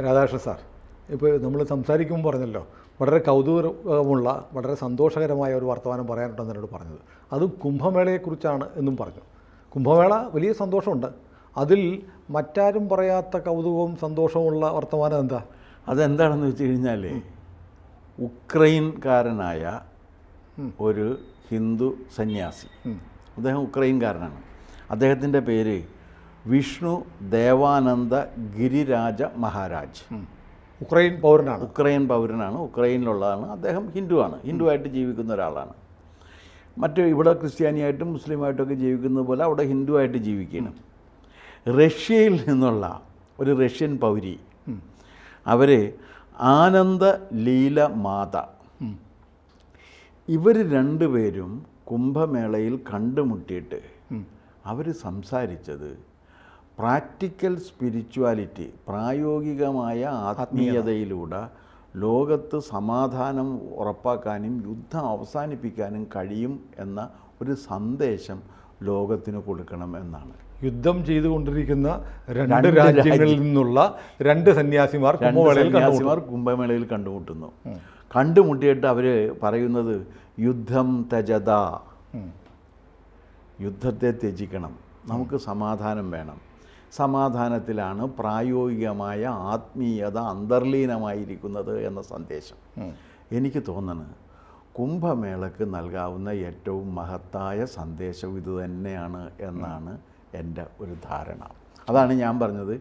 Radhakrishnan sir, ഇപ്പോൾ നമ്മൾ സംസാരിക്കുമ്പോൾ പറഞ്ഞല്ലോ വളരെ കൗതുകമുള്ള വളരെ സന്തോഷകരമായ ഒരു വർത്തമാനം പറയാനുണ്ടെന്ന് എന്നോട് പറഞ്ഞത്. അത് കുംഭമേളയെക്കുറിച്ചാണ് എന്നും പറഞ്ഞു. കുംഭമേള വലിയ സന്തോഷമുണ്ട്, അതിൽ മറ്റാരും പറയാത്ത കൗതുകവും സന്തോഷവുമുള്ള വർത്തമാനം എന്താ? അതെന്താണെന്ന് വെച്ച് കഴിഞ്ഞാൽ, ഉക്രൈൻകാരനായ ഒരു ഹിന്ദു സന്യാസി, അദ്ദേഹം ഉക്രൈൻകാരനാണ്. അദ്ദേഹത്തിൻ്റെ പേര് വിഷ്ണു ദേവാനന്ദ ഗിരിരാജ മഹാരാജ്. ഉക്രൈൻ പൗരനാണ്. ഉക്രൈനിലുള്ളതാണ്. അദ്ദേഹം ഹിന്ദുവായിട്ട് ജീവിക്കുന്ന ഒരാളാണ്. ഇവിടെ ക്രിസ്ത്യാനിയായിട്ടും മുസ്ലിമായിട്ടൊക്കെ ജീവിക്കുന്നത് പോലെ അവിടെ ഹിന്ദുവായിട്ട് ജീവിക്കണം. റഷ്യയിൽ നിന്നുള്ള ഒരു റഷ്യൻ പൗരി, അവർ ആനന്ദ ലീല മാത, ഇവർ രണ്ടുപേരും കുംഭമേളയിൽ കണ്ടുമുട്ടിയിട്ട് അവർ സംസാരിച്ചത് പ്രാക്ടിക്കൽ സ്പിരിച്വാലിറ്റി, പ്രായോഗികമായ ആത്മീയതയിലൂടെ ലോകത്ത് സമാധാനം ഉറപ്പാക്കാനും യുദ്ധം അവസാനിപ്പിക്കാനും കഴിയും എന്ന ഒരു സന്ദേശം ലോകത്തിന് കൊടുക്കണം എന്നാണ്. യുദ്ധം ചെയ്തുകൊണ്ടിരിക്കുന്ന രണ്ട് രാജ്യങ്ങളിൽ നിന്നുള്ള രണ്ട് സന്യാസിമാർ കുംഭമേളയിൽ കണ്ടുമുട്ടുന്നു. കണ്ടുമുട്ടിയിട്ട് അവർ പറയുന്നത് യുദ്ധം ത്യജത, യുദ്ധത്തെ ത്യജിക്കണം, നമുക്ക് സമാധാനം വേണം. സമാധാനത്തിലാണ് പ്രായോഗികമായ ആത്മീയത അന്തർലീനമായിരിക്കുന്നത് എന്ന സന്ദേശം. എനിക്ക് തോന്നുന്നത് കുംഭമേളക്ക് നൽകാവുന്ന ഏറ്റവും മഹത്തായ സന്ദേശം ഇതുതന്നെയാണ് എന്നാണ് എൻ്റെ ഒരു ധാരണ. അതാണ് ഞാൻ പറഞ്ഞത്,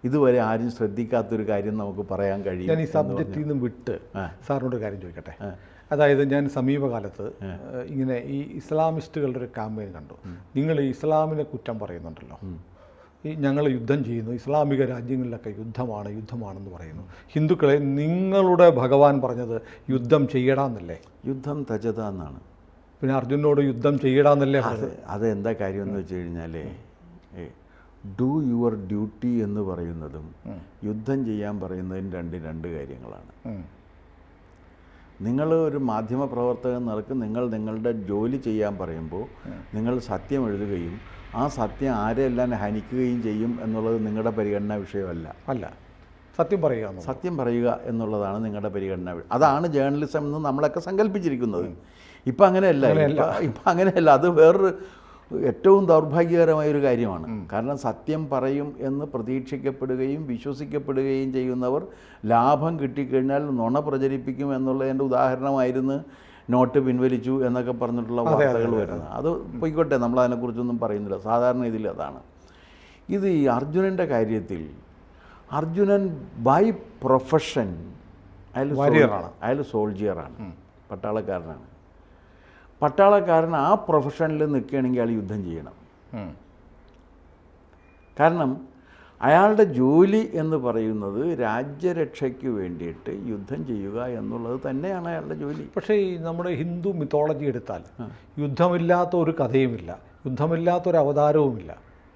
ഇതുവരെ ആരും ശ്രദ്ധിക്കാത്തൊരു കാര്യം നമുക്ക് പറയാൻ കഴിയും. ഞാൻ ഈ സബ്ജക്റ്റിൽ നിന്നും വിട്ട് സാറിനോട് കാര്യം ചോദിക്കട്ടെ. അതായത് ഞാൻ സമീപകാലത്ത് ഇങ്ങനെ ഈ ഇസ്ലാമിസ്റ്റുകളുടെ ഒരു ക്യാമ്പയിൻ കണ്ടു. നിങ്ങൾ ഈ ഇസ്ലാമിനെ കുറ്റം പറയുന്നുണ്ടല്ലോ, ഈ ഞങ്ങൾ യുദ്ധം ചെയ്യുന്നു, ഇസ്ലാമിക രാജ്യങ്ങളിലൊക്കെ യുദ്ധമാണെന്ന് പറയുന്നു. ഹിന്ദുക്കളെ നിങ്ങളുടെ ഭഗവാൻ പറഞ്ഞത് യുദ്ധം ചെയ്യടാന്നല്ലേ? യുദ്ധം തജത എന്നാണ്. പിന്നെ അർജുനോട് യുദ്ധം ചെയ്യടാന്നല്ലേ? അതെന്താ കാര്യം എന്ന് വെച്ച് കഴിഞ്ഞാൽ, ഡു യുവർ ഡ്യൂട്ടി എന്ന് പറയുന്നതും യുദ്ധം ചെയ്യാൻ പറയുന്നതിന് രണ്ട് കാര്യങ്ങളാണ്. നിങ്ങൾ ഒരു മാധ്യമ പ്രവർത്തകൻ നിലക്ക് നിങ്ങൾ നിങ്ങളുടെ ജോലി ചെയ്യാൻ പറയുമ്പോൾ നിങ്ങൾ സത്യം എഴുതുകയും ആ സത്യം ആരെല്ലാം ഹനിക്കുകയും ചെയ്യും എന്നുള്ളത് നിങ്ങളുടെ പരിഗണനാ വിഷയമല്ല. സത്യം പറയുക എന്നുള്ളതാണ് നിങ്ങളുടെ പരിഗണന. അതാണ് ജേർണലിസം എന്ന് നമ്മളൊക്കെ സങ്കല്പിച്ചിരിക്കുന്നത്. ഇപ്പം അങ്ങനെയല്ല. അത് വേറൊരു ഏറ്റവും ദൗർഭാഗ്യകരമായൊരു കാര്യമാണ്. കാരണം സത്യം പറയും എന്ന് പ്രതീക്ഷിക്കപ്പെടുകയും വിശ്വസിക്കപ്പെടുകയും ചെയ്യുന്നവർ ലാഭം കിട്ടിക്കഴിഞ്ഞാൽ നുണ പ്രചരിപ്പിക്കും എന്നുള്ളതിൻ്റെ ഉദാഹരണമായിരുന്നു നോട്ട് പിൻവലിച്ചു എന്നൊക്കെ പറഞ്ഞിട്ടുള്ള വാർത്തകൾ വരുന്നത്. അത് പോയിക്കോട്ടെ, നമ്മളതിനെക്കുറിച്ചൊന്നും പറയുന്നില്ല. സാധാരണ ഇതിൽ അതാണ്. ഇത് ഈ അർജുനൻ്റെ കാര്യത്തിൽ, അർജുനൻ ബൈ പ്രൊഫഷൻ അയാൾ സോൾജിയറാണ്, പട്ടാളക്കാരൻ ആ പ്രൊഫഷനിൽ നിൽക്കുകയാണെങ്കിൽ അയാൾ യുദ്ധം ചെയ്യണം. കാരണം അയാളുടെ ജോലി എന്ന് പറയുന്നത് രാജ്യരക്ഷയ്ക്ക് വേണ്ടിയിട്ട് യുദ്ധം ചെയ്യുക എന്നുള്ളത് തന്നെയാണ് അയാളുടെ ജോലി. പക്ഷേ ഈ നമ്മുടെ ഹിന്ദു മിത്തോളജി എടുത്താൽ യുദ്ധമില്ലാത്ത ഒരു കഥയുമില്ല, യുദ്ധമില്ലാത്തൊരു അവതാരവുമില്ല,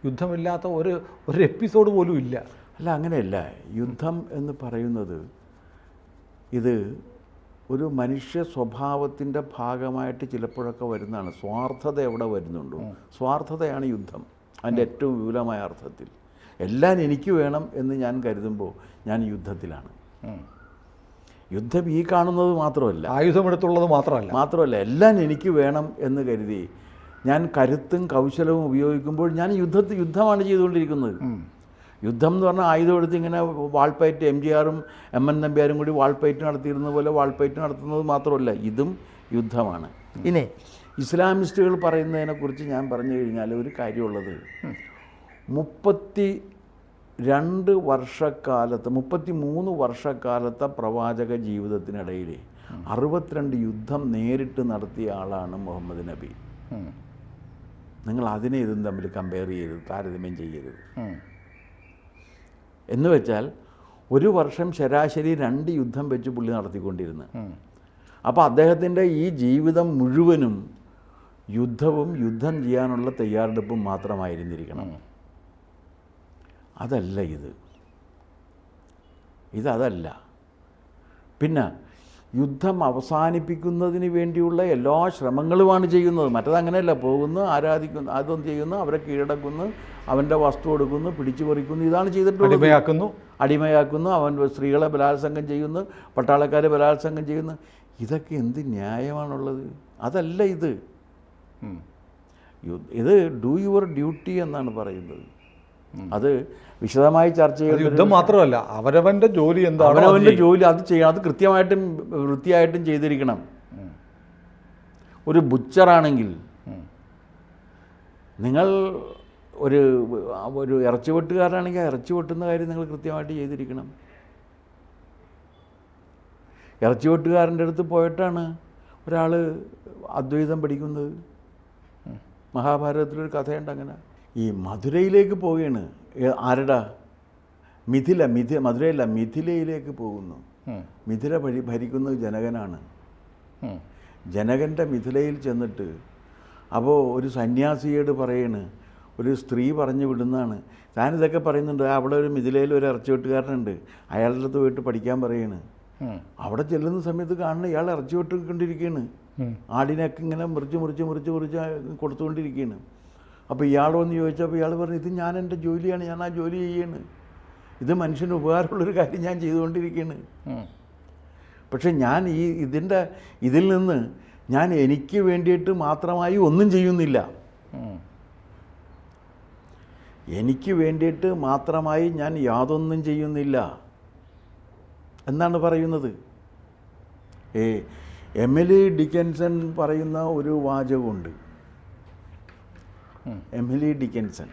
യുദ്ധമില്ലാത്ത ഒരു എപ്പിസോഡ് പോലും ഇല്ല. അല്ല, അങ്ങനെയല്ല. യുദ്ധം എന്ന് പറയുന്നത് ഇത് ഒരു മനുഷ്യ സ്വഭാവത്തിൻ്റെ ഭാഗമായിട്ട് ചിലപ്പോഴൊക്കെ വരുന്നതാണ്. സ്വാർത്ഥത എവിടെ വരുന്നുണ്ടോ, സ്വാർത്ഥതയാണ് യുദ്ധം അതിൻ്റെ ഏറ്റവും വിപുലമായ അർത്ഥത്തിൽ. എല്ലാം എനിക്ക് വേണം എന്ന് ഞാൻ കരുതുമ്പോൾ ഞാൻ യുദ്ധത്തിലാണ്. യുദ്ധം ഈ കാണുന്നത് മാത്രമല്ല, ആയുധമെടുത്തുള്ളത് മാത്രമല്ല, എല്ലാം എനിക്ക് വേണം എന്ന് കരുതി ഞാൻ കരുത്തും കൗശലവും ഉപയോഗിക്കുമ്പോൾ ഞാൻ യുദ്ധമാണ് ചെയ്തുകൊണ്ടിരിക്കുന്നത്. യുദ്ധം എന്ന് പറഞ്ഞാൽ ആയുധം എടുത്ത് ഇങ്ങനെ വാൾപ്പയറ്റ് MGRും MN നമ്പ്യാരും കൂടി വാൾപ്പയറ്റ് നടത്തിയിരുന്ന പോലെ വാൾപ്പയറ്റ് നടത്തുന്നത് മാത്രമല്ല, ഇതും യുദ്ധമാണ്. ഇനി ഇസ്ലാമിസ്റ്റുകൾ പറയുന്നതിനെക്കുറിച്ച് ഞാൻ പറഞ്ഞു കഴിഞ്ഞാൽ ഒരു കാര്യമുള്ളത്, 33 വർഷക്കാലത്തെ പ്രവാചക ജീവിതത്തിനിടയിൽ 62 യുദ്ധം നേരിട്ട് നടത്തിയ ആളാണ് മുഹമ്മദ് നബി. നിങ്ങൾ അതിനെ ഇതും തമ്മിൽ കമ്പയർ ചെയ്യരുത്, താരതമ്യം ചെയ്യരുത്. എന്ന് വെച്ചാൽ ഒരു വർഷം ശരാശരി 2 യുദ്ധം വെച്ച് പുള്ളി നടത്തിക്കൊണ്ടിരുന്നു. അപ്പോൾ അദ്ദേഹത്തിൻ്റെ ഈ ജീവിതം മുഴുവനും യുദ്ധം ചെയ്യാനുള്ള തയ്യാറെടുപ്പും മാത്രമായിരുന്നിരിക്കണം. അതല്ല ഇതല്ല. പിന്നെ യുദ്ധം അവസാനിപ്പിക്കുന്നതിന് വേണ്ടിയുള്ള എല്ലാ ശ്രമങ്ങളുമാണ് ചെയ്യുന്നത്. മറ്റത് അങ്ങനെയല്ല, പോകുന്നു, ആരാധിക്കുന്നു, അതൊന്നും ചെയ്യുന്നു, അവരെ കീഴടക്കുന്നു, അവൻ്റെ വസ്തു കൊടുക്കുന്നു, പിടിച്ചു പറിക്കുന്നു, ഇതാണ് ചെയ്തിട്ടുള്ളത്. അടിമയാക്കുന്നു, അവൻ സ്ത്രീകളെ ബലാത്സംഗം ചെയ്യുന്നു, പട്ടാളക്കാരെ ബലാത്സംഗം ചെയ്യുന്നു. ഇതൊക്കെ എന്ത് ന്യായമാണുള്ളത്? അതല്ല ഇത്. ഇത് ഡു യുവർ ഡ്യൂട്ടി എന്നാണ് പറയുന്നത്. അത് വിശദമായി ചർച്ച ചെയ്യുന്നത് യുദ്ധം മാത്രമല്ല, അവരവൻ്റെ ജോലി എന്താ, അവനവൻ്റെ ജോലി അത് ചെയ്യണം. അത് കൃത്യമായിട്ടും വൃത്തിയായിട്ടും ചെയ്തിരിക്കണം. ഒരു ബുച്ചറാണെങ്കിൽ നിങ്ങൾ ഒരു ഇറച്ചി വെട്ടുകാരനാണെങ്കിൽ ആ ഇറച്ചി വെട്ടുന്ന കാര്യം നിങ്ങൾ കൃത്യമായിട്ട് ചെയ്തിരിക്കണം. ഇറച്ചി വെട്ടുകാരൻ്റെ അടുത്ത് പോയിട്ടാണ് ഒരാൾ അദ്വൈതം പഠിക്കുന്നത്. മഹാഭാരതത്തിലൊരു കഥയുണ്ട് അങ്ങനെ. ഈ മധുരയിലേക്ക് പോവുകയാണ്. ആരുടെ? മധുരയല്ല, മിഥിലയിലേക്ക് പോകുന്നു. മിഥില ഭരിക്കുന്നത് ജനകനാണ്. ജനകൻ്റെ മിഥിലയിൽ ചെന്നിട്ട് അപ്പോൾ ഒരു സന്യാസിയോട് പറയാണ്, ഒരു സ്ത്രീ പറഞ്ഞു വിടുന്നതാണ്, താനിതൊക്കെ പറയുന്നുണ്ട്, അവിടെ ഒരു മിഥിലയിൽ ഒരു ഇറച്ചി വെട്ടുകാരനുണ്ട്, അയാളുടെ അടുത്ത് പോയിട്ട് പഠിക്കാൻ പറയാണ്. അവിടെ ചെല്ലുന്ന സമയത്ത് കാണുന്ന ഇയാൾ ഇറച്ചി വെട്ടിക്കൊണ്ടിരിക്കുകയാണ്. ആടിനൊക്കെ ഇങ്ങനെ മുറിച്ച് കൊടുത്തുകൊണ്ടിരിക്കുകയാണ്. അപ്പോൾ ഇയാളൊന്ന് ചോദിച്ചപ്പോൾ ഇയാൾ പറഞ്ഞു, ഇത് ഞാൻ എൻ്റെ ജോലിയാണ്, ഞാൻ ആ ജോലി ചെയ്യാണ്, ഇത് മനുഷ്യന് ഉപകാരമുള്ളൊരു കാര്യം ഞാൻ ചെയ്തുകൊണ്ടിരിക്കുകയാണ്. പക്ഷെ ഞാൻ ഇതിൽ നിന്ന് ഞാൻ എനിക്ക് വേണ്ടിയിട്ട് മാത്രമായി ഒന്നും ചെയ്യുന്നില്ല. എനിക്ക് വേണ്ടിയിട്ട് മാത്രമായി ഞാൻ യാതൊന്നും ചെയ്യുന്നില്ല എന്നാണ് പറയുന്നത്. എമിലി ഡിക്കൻസൺ പറയുന്ന ഒരു വാചകമുണ്ട്. എമിലി ഡിക്കൻസൺ,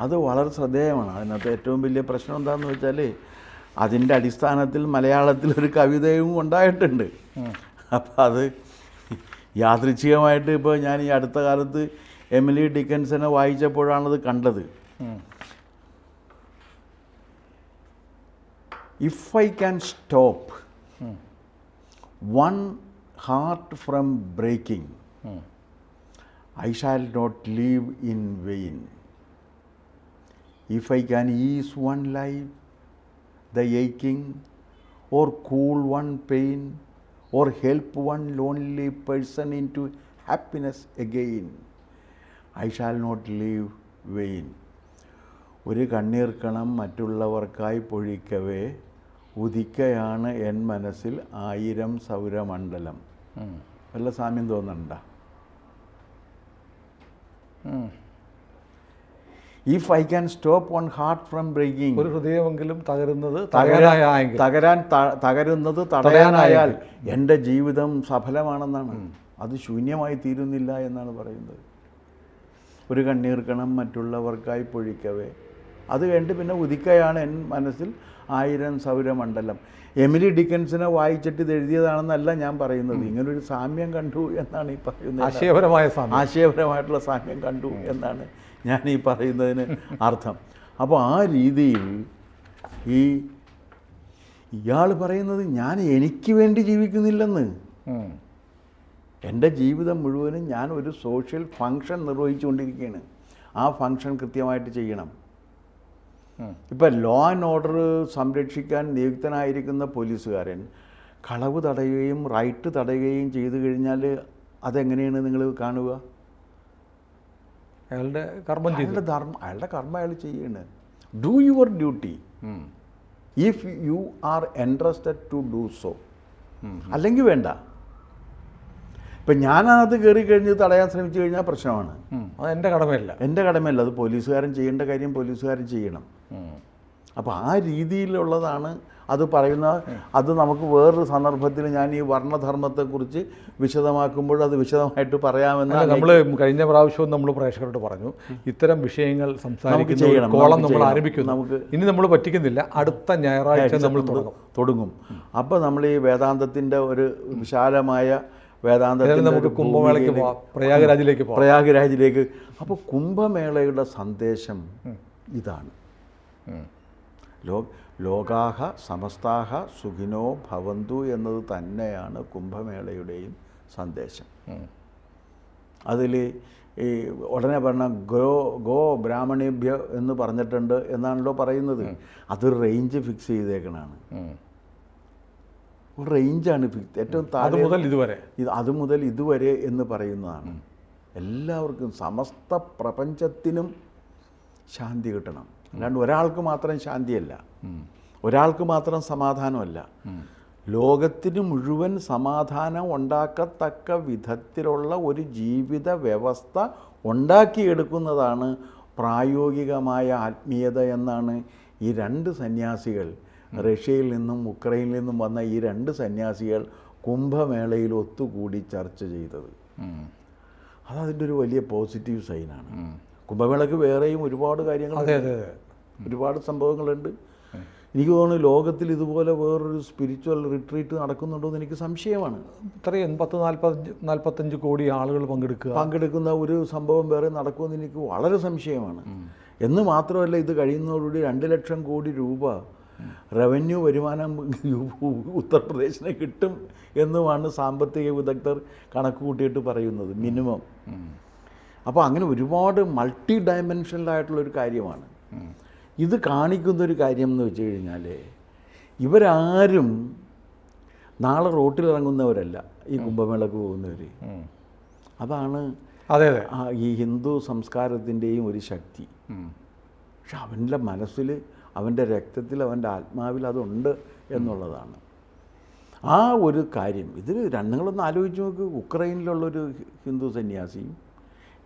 അത് വളരെ ശ്രദ്ധേയമാണ്. അതിനകത്ത് ഏറ്റവും വലിയ പ്രശ്നം എന്താണെന്ന് വെച്ചാൽ അതിൻ്റെ അടിസ്ഥാനത്തിൽ മലയാളത്തിൽ ഒരു കവിതയും ഉണ്ടായിട്ടുണ്ട്. അപ്പം അത് യാദൃച്ഛികമായിട്ട് ഇപ്പോൾ ഞാൻ ഈ അടുത്ത കാലത്ത് എമിലി ഡിക്കൻസനെ വായിച്ചപ്പോഴാണത് കണ്ടത്. If I can stop one heart from breaking, I shall not live in vain. If I can ease one life, the aching, or cool one pain, or help one lonely person into happiness again, I shall not live vain. ഒരു കണ്ണീർ കണം മറ്റുള്ളവർക്കായി പൊഴിക്കവേ ഉദിക്കയാണ് N മനസ്സിൽ 1000 സൗരമണ്ഡലം. വല്ല സാമ്യം തോന്നണ്ട? If I can stop one heart from breaking, ഒരു ഹൃദയമെങ്കിലും തകരുന്നത് തടയാനായാൽ എൻ്റെ ജീവിതം സഫലമാണെന്നാണ്. അത് ശൂന്യമായി തീരുന്നില്ല എന്നാണ് പറയുന്നത്. ഒരു കണ്ണീർ കണം മറ്റുള്ളവർക്കായി പൊഴിക്കവേ, അത് കഴിഞ്ഞിട്ട് പിന്നെ ഉദിക്കയാണ് എൻ മനസ്സിൽ 1000 സൗരമണ്ഡലം. എമിലി ഡിക്കൻസിനെ വായിച്ചിട്ട് ഇത് എഴുതിയതാണെന്നല്ല ഞാൻ പറയുന്നത്. ഇങ്ങനൊരു സാമ്യം കണ്ടു എന്നാണ് ഈ പറയുന്നത്. ആശയപരമായിട്ടുള്ള സാമ്യം കണ്ടു എന്നാണ് ഞാൻ ഈ പറയുന്നതിന് അർത്ഥം. അപ്പോൾ ആ രീതിയിൽ ഇയാൾ പറയുന്നത് ഞാൻ എനിക്ക് വേണ്ടി ജീവിക്കുന്നില്ലെന്ന്. എൻ്റെ ജീവിതം മുഴുവനും ഞാൻ ഒരു സോഷ്യൽ ഫങ്ഷൻ നിർവഹിച്ചുകൊണ്ടിരിക്കുകയാണ്. ആ ഫങ്ഷൻ കൃത്യമായിട്ട് ചെയ്യണം. ഇപ്പം ലോ ആൻഡ് ഓർഡർ സംരക്ഷിക്കാൻ നിയുക്തനായിരിക്കുന്ന പോലീസുകാരൻ കളവ് തടയുകയും റൈറ്റ് തടയുകയും ചെയ്തു കഴിഞ്ഞാൽ അതെങ്ങനെയാണ് നിങ്ങൾ കാണുക? അയാളുടെ കർമ്മം അയാൾ ചെയ്യണം. Do your duty if you are interested to do so. അല്ലെങ്കിൽ വേണ്ട. ഇപ്പം ഞാനത് കയറി കഴിഞ്ഞ് തടയാൻ ശ്രമിച്ചു കഴിഞ്ഞാൽ പ്രശ്നമാണ്. അത് എൻ്റെ കടമയല്ല. അത് പോലീസുകാരൻ ചെയ്യേണ്ട കാര്യം പോലീസുകാരൻ ചെയ്യണം. അപ്പോൾ ആ രീതിയിലുള്ളതാണ് അത് പറയുന്ന. അത് നമുക്ക് വേറൊരു സന്ദർഭത്തിൽ ഞാൻ ഈ വർണ്ണധർമ്മത്തെക്കുറിച്ച് വിശദമാക്കുമ്പോൾ അത് വിശദമായിട്ട് പറയാമെന്ന്. നമ്മൾ കഴിഞ്ഞ പ്രാവശ്യവും നമ്മൾ പ്രേക്ഷകരോട് പറഞ്ഞു, ഇത്തരം വിഷയങ്ങൾ സംസാരിക്കുന്ന കോളം നമ്മൾ ആരംഭിക്കുന്നു. നമുക്ക് ഇനി നമ്മൾ പറ്റിക്കുന്നില്ല, അടുത്ത ഞായറാഴ്ച നമ്മൾ തുടങ്ങും. അപ്പോൾ നമ്മൾ ഈ വേദാന്തത്തിൻ്റെ ഒരു വിശാലമായ വേദാന്തത്തിൽ നമുക്ക് കുംഭമേളയ്ക്ക് പോവാം, പ്രയാഗ്രാജിലേക്ക്. അപ്പോൾ കുംഭമേളയുടെ സന്ദേശം ഇതാണ്. ലോകാഹ സമസ്താഹ സുഖിനോ ഭവന്തു എന്നത് തന്നെയാണ് കുംഭമേളയുടെയും സന്ദേശം. അതിൽ ഈ ഉടനെ പറഞ്ഞ ഗോ ബ്രാഹ്മണേഭ്യ എന്ന് പറഞ്ഞിട്ടുണ്ട് എന്നാണല്ലോ പറയുന്നത്. അതൊരു റേഞ്ച് ഫിക്സ് ചെയ്തേക്കണാണ്. ഒരു റേഞ്ചാണ് ഏറ്റവും അത് താഴെ മുതൽ ഇതുവരെ അത് മുതൽ ഇതുവരെ എന്ന് പറയുന്നതാണ്. എല്ലാവർക്കും സമസ്ത പ്രപഞ്ചത്തിനും ശാന്തി കിട്ടണം. അല്ലാണ്ട് ഒരാൾക്ക് മാത്രം ശാന്തിയല്ല, ഒരാൾക്ക് മാത്രം സമാധാനമല്ല, ലോകത്തിന് മുഴുവൻ സമാധാനം ഉണ്ടാക്കത്തക്ക വിധത്തിലുള്ള ഒരു ജീവിത വ്യവസ്ഥ ഉണ്ടാക്കിയെടുക്കുന്നതാണ് പ്രായോഗികമായ ആത്മീയത എന്നാണ് ഈ രണ്ട് സന്യാസികൾ, റഷ്യയിൽ നിന്നും ഉക്രൈനിൽ നിന്നും വന്ന ഈ രണ്ട് സന്യാസികൾ കുംഭമേളയിൽ ഒത്തുകൂടി ചർച്ച ചെയ്തത്. അതതിൻ്റെ ഒരു വലിയ പോസിറ്റീവ് സൈനാണ്. കുംഭമേളയ്ക്ക് വേറെയും ഒരുപാട് കാര്യങ്ങൾ, ഒരുപാട് സംഭവങ്ങളുണ്ട്. എനിക്ക് തോന്നുന്നു ലോകത്തിൽ ഇതുപോലെ വേറൊരു സ്പിരിച്വൽ റിട്രീറ്റ് നടക്കുന്നുണ്ടോ എന്ന് എനിക്ക് സംശയമാണ്. ഇത്രയും 40-45 കോടി ആളുകൾ പങ്കെടുക്കുന്ന ഒരു സംഭവം വേറെ നടക്കുമെന്ന് എനിക്ക് വളരെ സംശയമാണ്. എന്ന് മാത്രമല്ല, ഇത് കഴിയുന്നതോടുകൂടി 2 ലക്ഷം കോടി രൂപ റവന്യൂ വരുമാനം ഉത്തർപ്രദേശിന് കിട്ടും എന്നുമാണ് സാമ്പത്തിക വിദഗ്ധർ കണക്ക് കൂട്ടിയിട്ട് പറയുന്നത്, മിനിമം. അപ്പോൾ അങ്ങനെ ഒരുപാട് മൾട്ടി ഡയമെൻഷനലായിട്ടുള്ളൊരു കാര്യമാണ്. ഇത് കാണിക്കുന്നൊരു കാര്യം എന്ന് വെച്ച് കഴിഞ്ഞാൽ, ഇവരാരും നാളെ റോട്ടിലിറങ്ങുന്നവരല്ല ഈ കുംഭമേളക്ക് പോകുന്നവർ. അതാണ് ഈ ഹിന്ദു സംസ്കാരത്തിൻ്റെയും ഒരു ശക്തി. പക്ഷെ അവൻ്റെ മനസ്സിൽ, അവൻ്റെ രക്തത്തിൽ, അവൻ്റെ ആത്മാവിൽ അതുണ്ട് എന്നുള്ളതാണ് ആ ഒരു കാര്യം. ഇതിൽ നിങ്ങളൊന്ന് ആലോചിച്ച് നോക്ക്. ഉക്രൈനിലുള്ളൊരു ഹിന്ദു സന്യാസിയും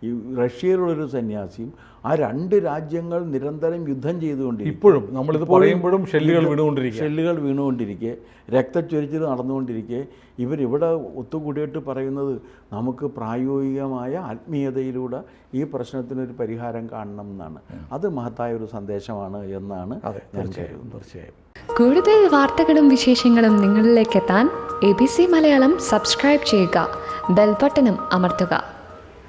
ഈ റഷ്യയിലുള്ളൊരു സന്യാസിയും, ആ രണ്ട് രാജ്യങ്ങൾ നിരന്തരം യുദ്ധം ചെയ്തുകൊണ്ടിരിക്കും. ഇപ്പോഴും നമ്മളിത് പറയുമ്പോഴും ഷെല്ലുകൾ വീണുകൊണ്ടിരിക്കെ, രക്തച്ചൊരിച്ചിൽ നടന്നുകൊണ്ടിരിക്കെ, ഇവരിവിടെ ഒത്തുകൂടിയിട്ട് പറയുന്നത് നമുക്ക് പ്രായോഗികമായ ആത്മീയതയിലൂടെ ഈ പ്രശ്നത്തിനൊരു പരിഹാരം കാണണം എന്നാണ്. അത് മഹത്തായ ഒരു സന്ദേശമാണ് എന്നാണ് ഞാൻ കരുതുന്നത്. തീർച്ചയായും കൂടുതൽ വാർത്തകളും വിശേഷങ്ങളും നിങ്ങളിലേക്ക് എത്താൻ ABC മലയാളം സബ്സ്ക്രൈബ് ചെയ്യുക, ബെൽ ബട്ടണും അമർത്തുക.